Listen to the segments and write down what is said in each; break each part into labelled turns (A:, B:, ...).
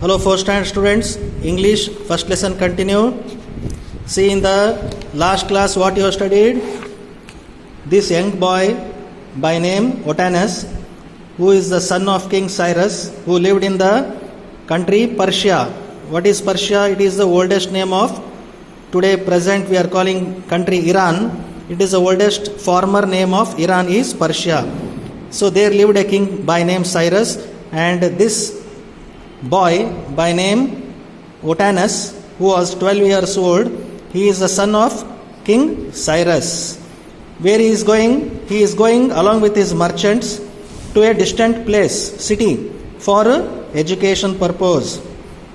A: Hello, fourth standard students. English first lesson continue. See, in the last class what you have studied, this young boy by name Otanus, who is the son of King Cyrus, who lived in the country Persia. What is Persia? It is the oldest name of today present we are calling country Iran. It is the oldest former name of Iran is Persia. So there lived a king by name Cyrus, and this boy by name Otanus, who was 12 years old, he is the son of King Cyrus. Where he is going? He is going along with his merchants to a distant place, city, for education purpose.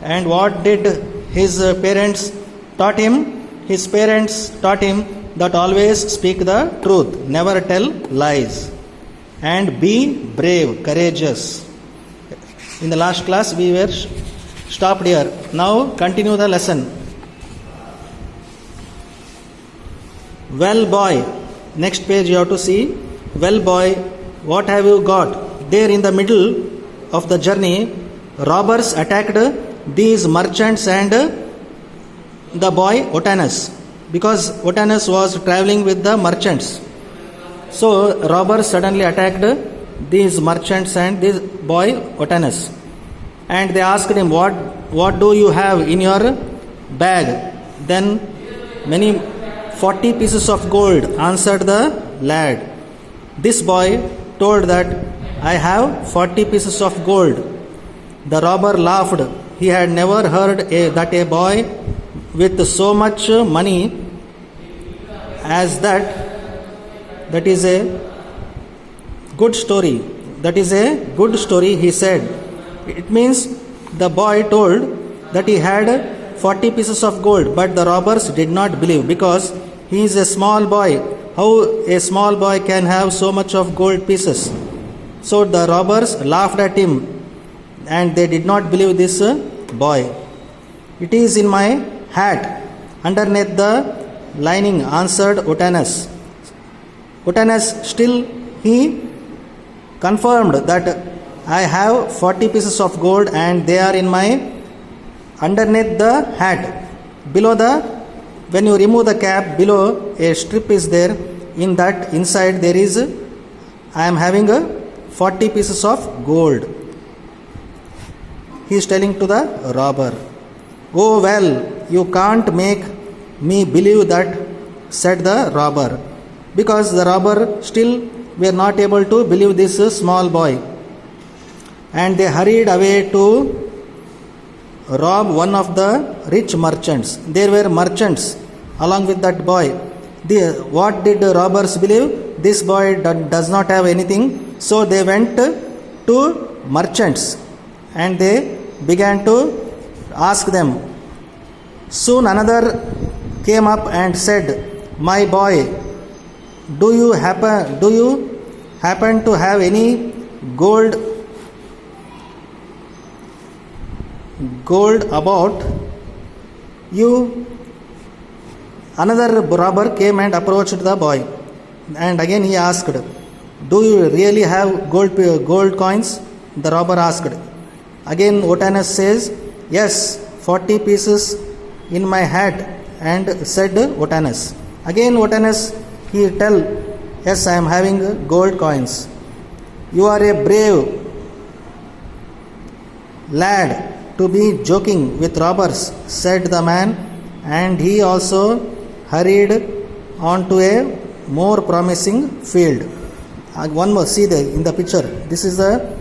A: And what did his parents taught him? His parents taught him that always speak the truth, never tell lies, and be brave, courageous. In the last class we were stopped here. Now continue the lesson. Well boy, next page you have to see. Well boy, what have you got? There in the middle of the journey, robbers attacked these merchants and the boy Otanus, because Otanus was traveling with the merchants. So robbers suddenly attacked these merchants and this boy Otanus, and they asked him, what do you have in your bag? Then 40 pieces of gold, answered the lad. This boy told that I have 40 pieces of gold. The robber laughed. He had never heard that a boy with so much money as that is a good story. That is a good story, he said. It means the boy told that he had 40 pieces of gold, but the robbers did not believe, because he is a small boy. How a small boy can have so much of gold pieces? So the robbers laughed at him, and they did not believe this boy. It is in my hat, underneath the lining, answered Otanus. Otanus still he confirmed that I have 40 pieces of gold and they are in my underneath the hat. Below when you remove the cap, below a strip is there. In that inside there is I am having 40 pieces of gold. He is telling to the robber. Oh well, you can't make me believe that, said the robber, because the robber still were not able to believe this small boy, and they hurried away to rob one of the rich merchants. There were merchants along with that boy. What did the robbers believe? This boy does not have anything, so they went to merchants and they began to ask them. Soon another came up and said, my boy, do you happen to have any gold about you? Another robber came and approached the boy, and again he asked, do you really have gold coins? The robber asked. Again Otanus says, yes, 40 pieces in my hat, and said Otanus. Again Otanus he tell, yes, I am having gold coins. You are a brave lad to be joking with robbers, said the man, and he also hurried on to a more promising field. One more, see in the picture, this is the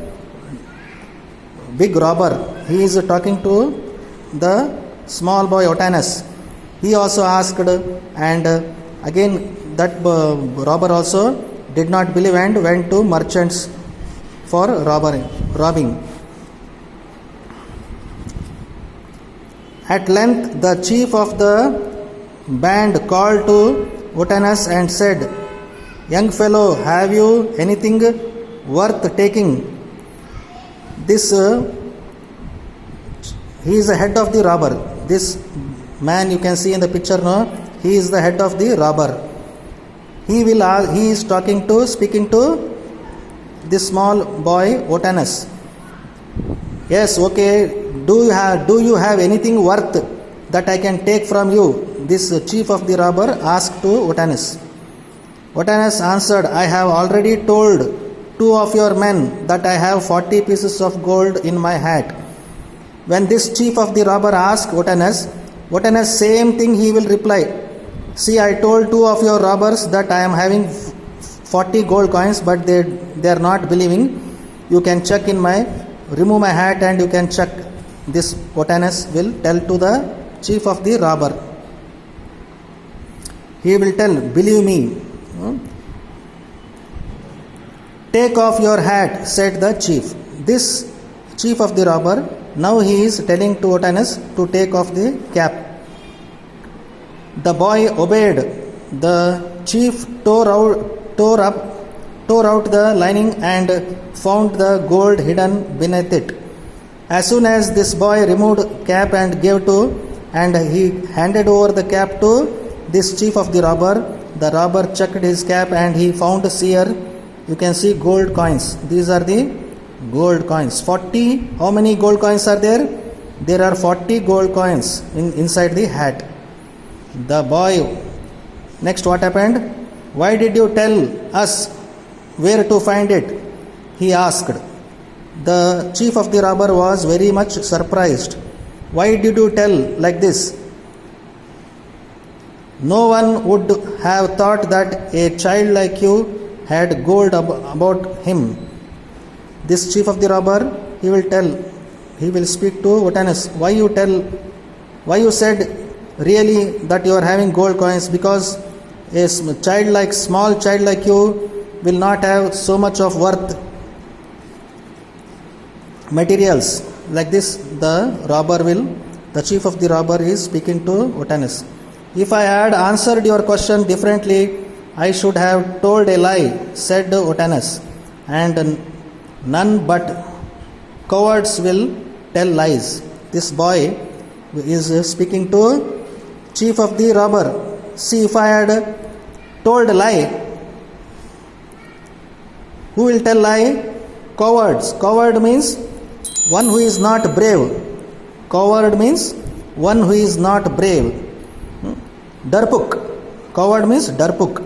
A: big robber. He is talking to the small boy Otanus. He also asked, and again that robber also did not believe and went to merchants for robbing. At length the chief of the band called to Otanus and said, young fellow, have you anything worth taking? This he is the head of the robber. This man you can see in the picture, no? He is the head of the robber. He is speaking to this small boy Otanus. Yes, okay. Do you have anything worth that I can take from you? This chief of the robber asked to Otanes. Otanes answered, I have already told 2 of your men that I have 40 pieces of gold in my hat. When this chief of the robber asked Otanes same thing he will reply. See, I told 2 of your robbers that I am having 40 gold coins, but they are not believing. You can check remove my hat and you can check. This Otanes will tell to the chief of the robber. He will tell, believe me. Take off your hat, said the chief. This chief of the robber, now he is telling to Otanes to take off the cap. The boy obeyed. The chief tore out the lining and found the gold hidden beneath it. As soon as this boy removed cap and he handed over the cap to this chief of the robber checked his cap and he found here, you can see gold coins. These are the gold coins. 40, how many gold coins are there? There are 40 gold coins inside the hat. The boy, next what happened? Why did you tell us where to find it? He asked. The chief of the robber was very much surprised. Why did you tell like this? No one would have thought that a child like you had gold about him. This chief of the robber, he will speak to Otanes. Why you said really that you are having gold coins? Because a small child like you will not have so much of worth materials. Like this, the chief of the robber is speaking to Otanes. If I had answered your question differently, I should have told a lie, said Otanes. And none but cowards will tell lies. This boy is speaking to chief of the robber. See, if I had told a lie, who will tell lie? Cowards. Coward means one who is not brave. Coward means one who is not brave. Darpuk. Coward means darpuk.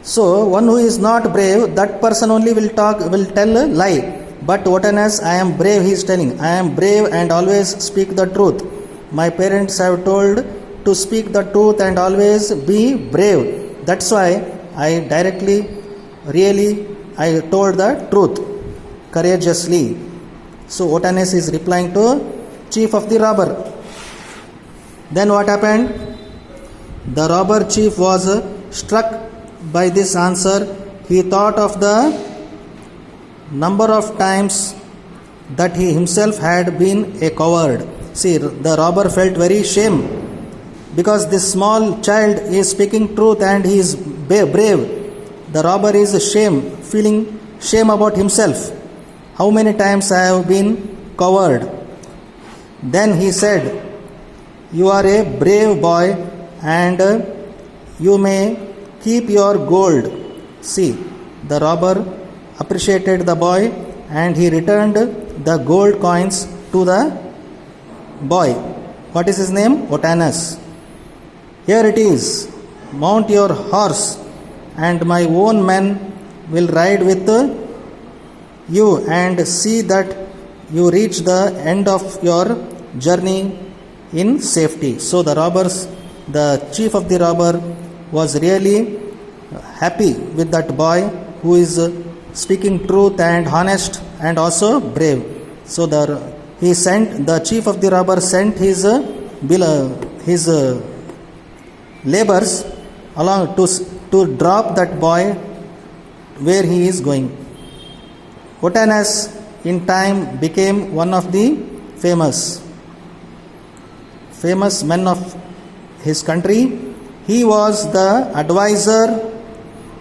A: So one who is not brave, that person only will tell a lie. But Otanes, I am brave, he is telling. I am brave and always speak the truth. My parents have told to speak the truth and always be brave. That's why I told the truth courageously. So Otanes is replying to chief of the robber. Then what happened? The robber chief was struck by this answer. He thought of the number of times that he himself had been a coward. See, the robber felt very shame because this small child is speaking truth and he is brave. The robber is feeling shame about himself. How many times I have been coward? Then he said, you are a brave boy and you may keep your gold. See, the robber appreciated the boy and he returned the gold coins to the boy. What is his name? Otanes. Here it is. Mount your horse and my own men will ride with you and see that you reach the end of your journey in safety. So the chief of the robber was really happy with that boy who is speaking truth and honest and also brave. So the chief of the robber sent his laborers along to drop that boy where he is going. Otanes in time became one of the famous men of his country. He was the advisor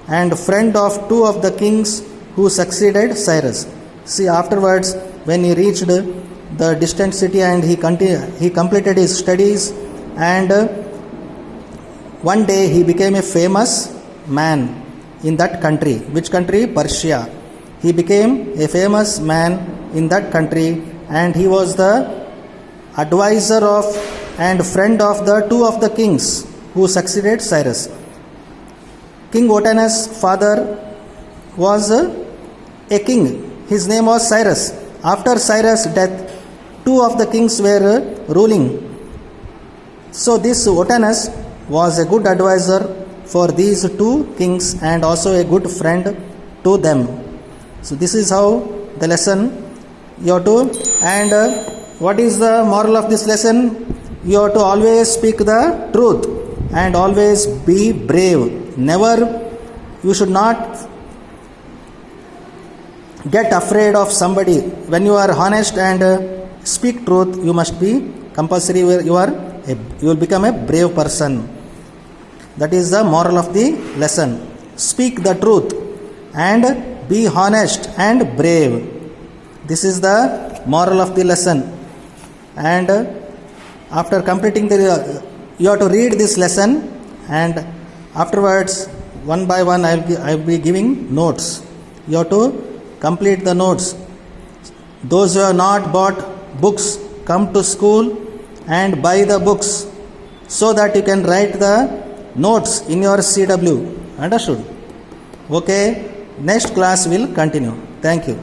A: and friend of 2 of the kings who succeeded Cyrus. See, afterwards, when he reached the distant city and he completed his studies, and one day he became a famous man in that country. Which country? Persia. He became a famous man in that country and he was the advisor of and friend of the two of the kings who succeeded Cyrus. King Otanus' father was a king. His name was Cyrus. After Cyrus' death, two of the kings were ruling. So this Otanus was a good advisor for these two kings and also a good friend to them. So this is how the lesson you have to, and what is the moral of this lesson? You have to always speak the truth and always be brave. Never, you should not get afraid of somebody. When you are honest and speak truth, you must be compulsory. You will become a brave person. That is the moral of the lesson. Speak the truth and be honest and brave. This is the moral of the lesson. And after completing you have to read this lesson, and afterwards one by one I will be giving notes. You have to complete the notes. Those who have not bought books, come to school and buy the books so that you can write the notes in your CW. Understood? Okay, next class will continue. Thank you.